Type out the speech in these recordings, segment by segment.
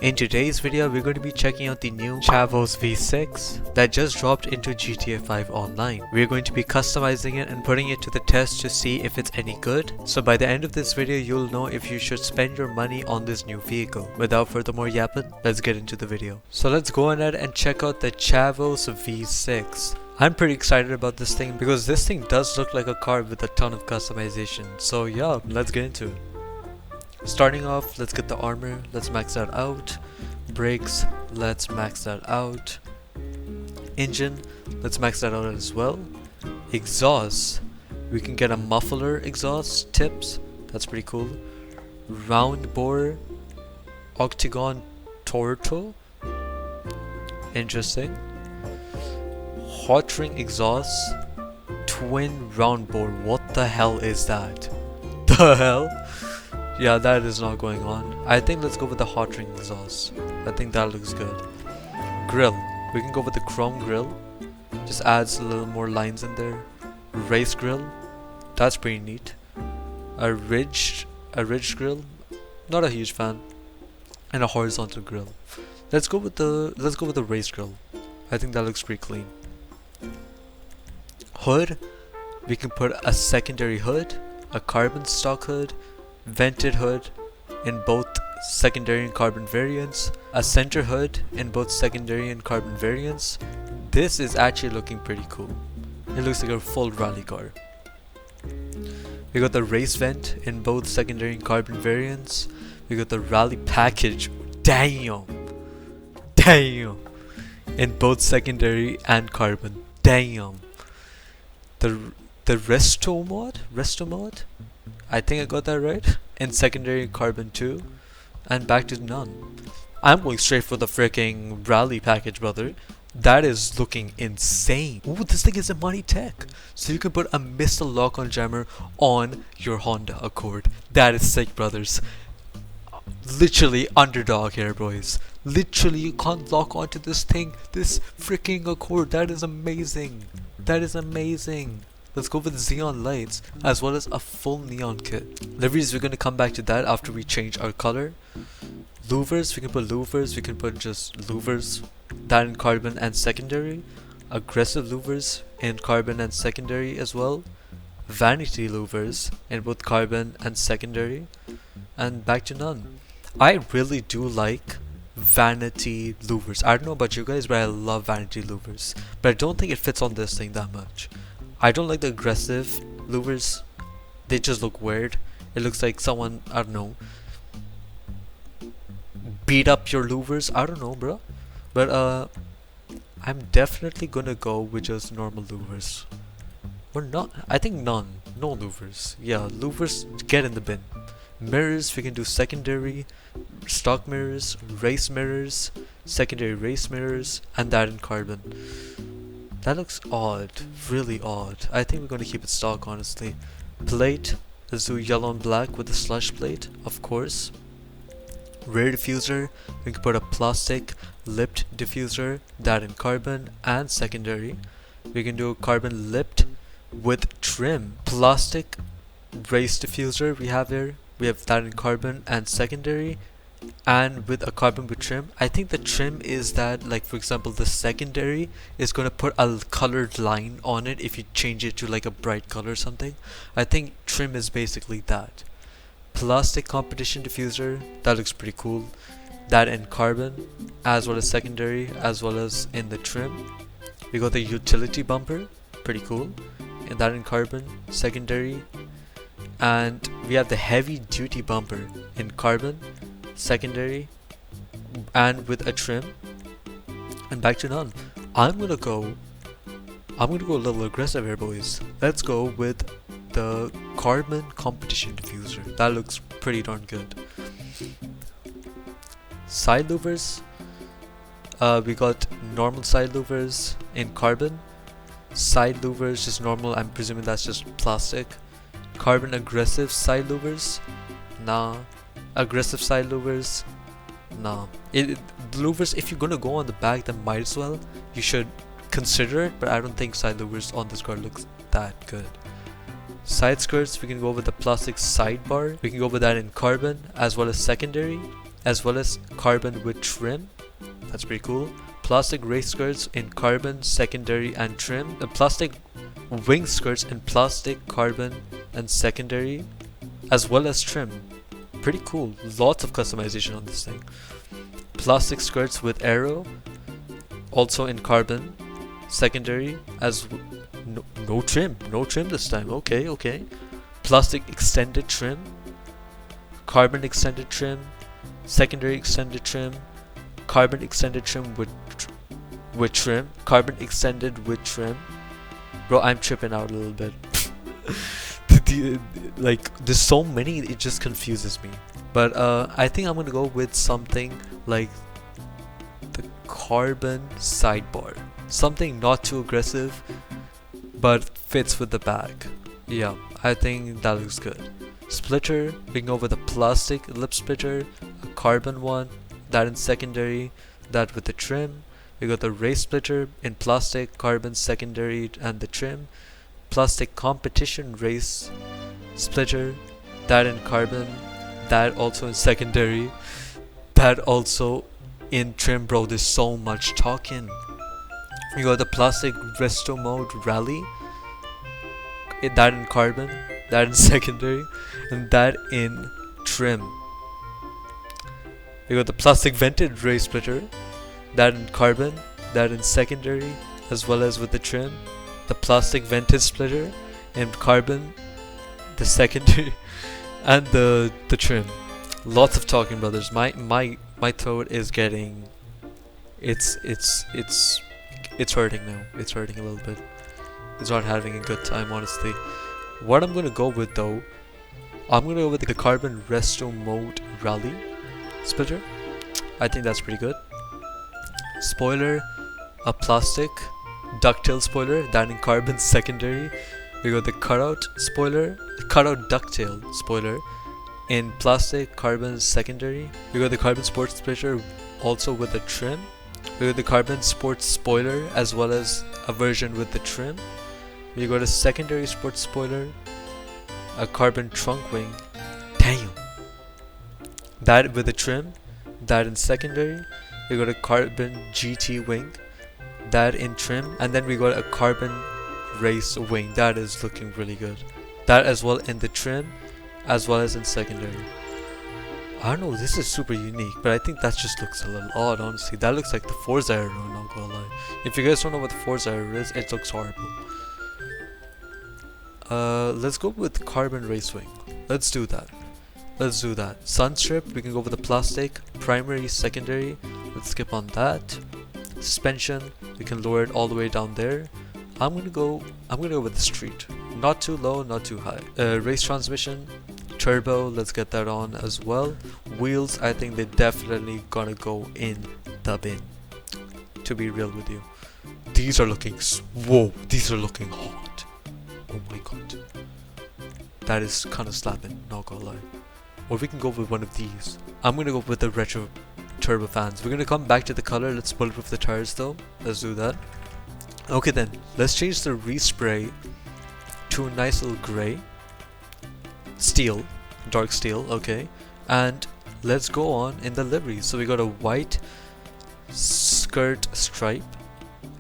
In today's video, we're going to be checking out the new Chavos V6 that just dropped into GTA 5 Online. We're going to be customizing it and putting it to the test to see if it's any good. So by the end of this video, you'll know if you should spend your money on this new vehicle. Without further more yapping, let's get into the video. So let's go ahead and check out the Chavos V6. I'm pretty excited about this thing because this thing does look like a car with a ton of customization. So yeah, let's get into it. Starting off, let's get the armor, let's max that out. Brakes, let's max that out. Engine, let's max that out as well. Exhaust, we can get a muffler exhaust tips, that's pretty cool. Round bore, octagon torto, interesting. Hot ring exhaust, twin round bore, what the hell is that? The hell? Yeah, that is not going on. I think let's go with the hot ring exhaust. I think that looks good. Grill. We can go with the chrome grill. Just adds a little more lines in there. Race grill. That's pretty neat. A ridged grill. Not a huge fan. And a horizontal grill. Let's go with the race grill. I think that looks pretty clean. Hood. We can put a secondary hood, a carbon stock hood, vented hood in both secondary and carbon variants, a center hood in both secondary and carbon variants. This is actually looking pretty cool. It looks like a full rally car. We got the race vent in both secondary and carbon variants. We got the rally package, damn, in both secondary and carbon, damn. The resto mod, I think I got that right, in secondary carbon 2, and back to none. I'm going straight for the freaking rally package, brother. That is looking insane. Ooh, this thing is Imani Tech, so you can put a missile lock-on jammer on your Honda Accord. That is sick, brothers. Literally underdog here, boys. Literally, you can't lock onto this thing, this freaking Accord. That is amazing. That is amazing. Let's go with xenon lights as well as a full neon kit. Liveries, we're going to come back to that after we change our color. Louvers, we can put louvers, we can put just louvers, that in carbon and secondary. Aggressive louvers in carbon and secondary as well. Vanity louvers in both carbon and secondary. And back to none. I really do like vanity louvers. I don't know about you guys, but I love vanity louvers. But I don't think it fits on this thing that much. I don't like the aggressive louvers. They just look weird. It looks like someone, I don't know, beat up your louvers. I don't know, bro. But I'm definitely gonna go with just normal louvers. Or not. I think none. No louvers. Yeah, louvers, get in the bin. Mirrors, we can do secondary, stock mirrors, race mirrors, secondary race mirrors, and that in carbon. That looks odd, really odd. I think we're going to keep it stock, honestly. Plate, let's do yellow and black with the slush plate, of course. Rear diffuser, we can put a plastic lipped diffuser, that in carbon and secondary. We can do a carbon lipped with trim. Plastic race diffuser we have here. We have that in carbon and secondary. And with a carbon with trim. I think the trim is that, like, for example, the secondary is going to put a colored line on it if you change it to like a bright color or something. I think trim is basically that. Plastic competition diffuser, that looks pretty cool. That in carbon as well as secondary as well as in the trim. We got the utility bumper, pretty cool, and that in carbon, secondary. And we have the heavy duty bumper in carbon, secondary, and with a trim, and back to none. I'm gonna go a little aggressive here, boys. Let's go with the carbon competition diffuser. That looks pretty darn good. Side louvers, we got normal side louvers in carbon. Side louvers just normal, I'm presuming that's just plastic. Carbon aggressive side louvers, nah. Aggressive side louvers, nah. Louvers, if you're gonna go on the back, then might as well. You should consider it, but I don't think side louvers on this car looks that good. Side skirts, we can go with the plastic sidebar. We can go with that in carbon as well as secondary. as well as carbon with trim. That's pretty cool. Plastic race skirts in carbon, secondary, and trim. Plastic wing skirts in plastic, carbon, and secondary, as well as trim. Pretty cool. Lots of customization on this thing. Plastic skirts with arrow, also in carbon, secondary, no trim. No trim this time. Okay. Plastic extended trim, carbon extended trim, secondary extended trim, carbon extended trim with trim, carbon extended with trim. Bro, I'm tripping out a little bit. Like, there's so many, it just confuses me. But I think I'm gonna go with something like the carbon sidebar. Something not too aggressive, but fits with the bag. Yeah, I think that looks good. Splitter, we can go with a plastic lip splitter, a carbon one, that in secondary, that with the trim. We got the race splitter in plastic, carbon secondary, and the trim. Plastic competition race splitter, that in carbon, that also in secondary, that also in trim. Bro, there's so much talking. We got the plastic resto mode rally, that in carbon, that in secondary, and that in trim. We got the plastic vented race splitter, that in carbon, that in secondary, as well as with the trim. The plastic vented splitter in carbon, the secondary, and the trim. Lots of talking, brothers. My throat is getting, it's hurting now. It's hurting a little bit. It's not having a good time, honestly. What I'm gonna go with though, I'm gonna go with the carbon resto mode rally splitter. I think that's pretty good. Spoiler, a plastic ducktail spoiler, that in carbon secondary. We got the cutout ducktail spoiler in plastic, carbon secondary. We got the carbon sports splitter also with the trim. We got the carbon sports spoiler as well as a version with the trim. We got a secondary sports spoiler, a carbon trunk wing, damn, that with the trim, that in secondary. We got a carbon GT wing, that in trim, and then we got a carbon race wing. That is looking really good. That as well in the trim as well as in secondary. I don't know, this is super unique, but I think that just looks a little odd, honestly. That looks like the Forza arrow, not gonna lie. If you guys don't know what the Forza arrow is, it looks horrible. Let's go with carbon race wing. Let's do that. Sunstrip, we can go with the plastic, primary, secondary. Let's skip on that. Suspension, we can lower it all the way down there. I'm gonna go with the street. Not too low, not too high. Race transmission, turbo, let's get that on as well. Wheels, I think they're definitely gonna go in the bin, to be real with you. These are looking, whoa, these are looking hot. Oh my god. That is kinda slapping, not gonna lie. Or we can go with one of these. I'm gonna go with the retro turbo fans. We're gonna come back to the color. Let's bulletproof the tires though. Let's do that. Okay then, let's change the respray to a nice little gray. Steel, dark steel, okay. And let's go on in the livery. So we got a white skirt stripe.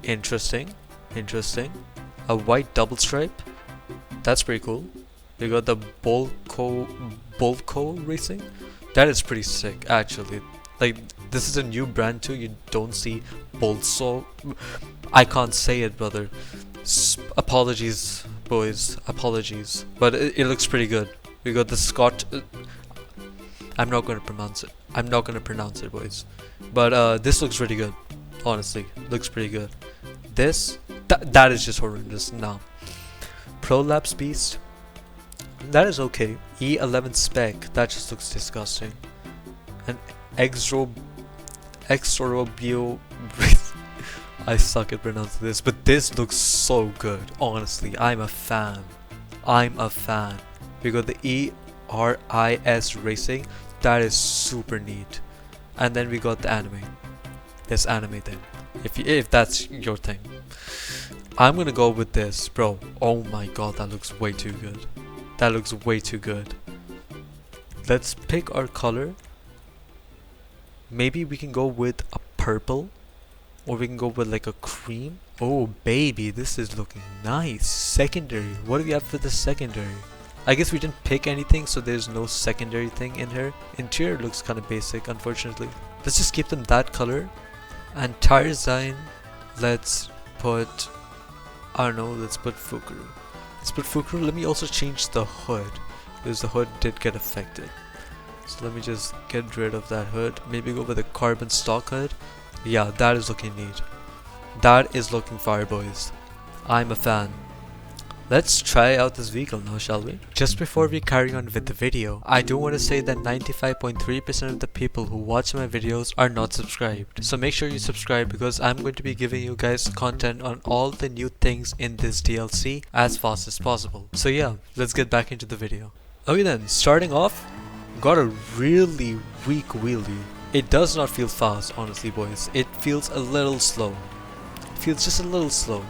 Interesting. A white double stripe. That's pretty cool. We got the Bolco Racing. That is pretty sick, actually. Like, this is a new brand too. You don't see Bolso. I can't say it, brother. Apologies, boys. Apologies. But it looks pretty good. We got the Scott. I'm not gonna pronounce it, boys. But this looks really good. Honestly, looks pretty good. That is just horrendous. Nah. Prolapse Beast. That is okay. E11 spec. That just looks disgusting. And Exorobio. I suck at pronouncing this, but this looks so good. Honestly, I'm a fan. We got the ERIS Racing. That is super neat. And then we got the anime. This anime thing. If that's your thing. I'm gonna go with this, bro. Oh my god, that looks way too good. Let's pick our color. Maybe we can go with a purple, or we can go with like a cream. Oh baby, this is looking nice. Secondary. What do we have for the secondary? I guess we didn't pick anything, so there's no secondary thing in here. Interior looks kind of basic, unfortunately. Let's just keep them that color. And tire design, let's put, I don't know, let's put Fukuru. Let's put Fukuru. Let me also change the hood, because the hood did get affected. So let me just get rid of that hood. Maybe go with a carbon stock hood. Yeah, that is looking neat. That is looking fire, boys. I'm a fan. Let's try out this vehicle now, shall we? Just before we carry on with the video, I do want to say that 95.3% of the people who watch my videos are not subscribed. So make sure you subscribe, because I'm going to be giving you guys content on all the new things in this DLC as fast as possible. So yeah, let's get back into the video. Okay then, starting off, got a really weak wheelie. It does not feel fast, honestly, boys. It feels a little slow. It feels just a little slow.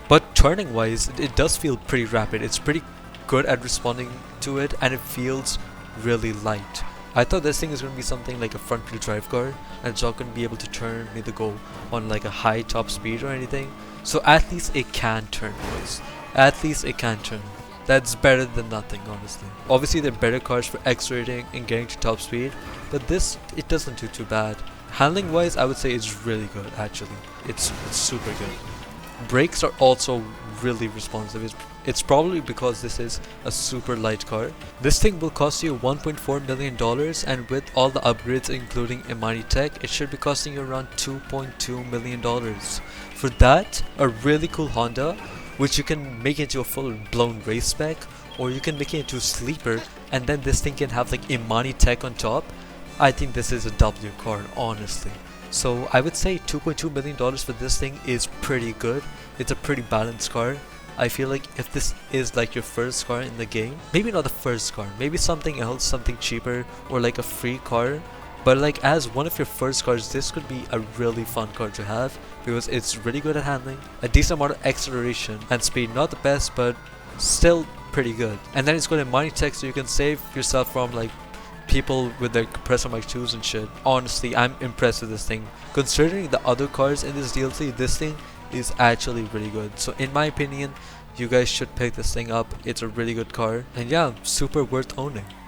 But turning wise, it does feel pretty rapid. It's pretty good at responding to it, and it feels really light. I thought this thing is going to be something like a front wheel drive car, and it's not going to be able to turn, neither go on like a high top speed or anything. So at least it can turn, boys. At least it can turn. That's better than nothing, honestly. Obviously there are better cars for accelerating and getting to top speed, but this, it doesn't do too bad. Handling wise, I would say it's really good, actually. It's super good. Brakes are also really responsive. It's probably because this is a super light car. This thing will cost you $1.4 million, and with all the upgrades including Imani Tech, it should be costing you around $2.2 million. For that, a really cool Honda, which you can make into a full blown race spec, or you can make it into a sleeper, and then this thing can have like Imani Tech on top. I think this is a W car, honestly. So I would say $2.2 million for this thing is pretty good. It's a pretty balanced car. I feel like if this is like your first car in the game, maybe not the first car, maybe something else, something cheaper, or like a free car, but like as one of your first cars, this could be a really fun car to have, because it's really good at handling, a decent amount of acceleration and speed, not the best, but still pretty good. And then it's got a Imani Tech, so you can save yourself from like people with their compressor mic 2s and shit. Honestly, I'm impressed with this thing. Considering the other cars in this DLC, this thing is actually really good. So in my opinion, you guys should pick this thing up. It's a really good car, and yeah, super worth owning.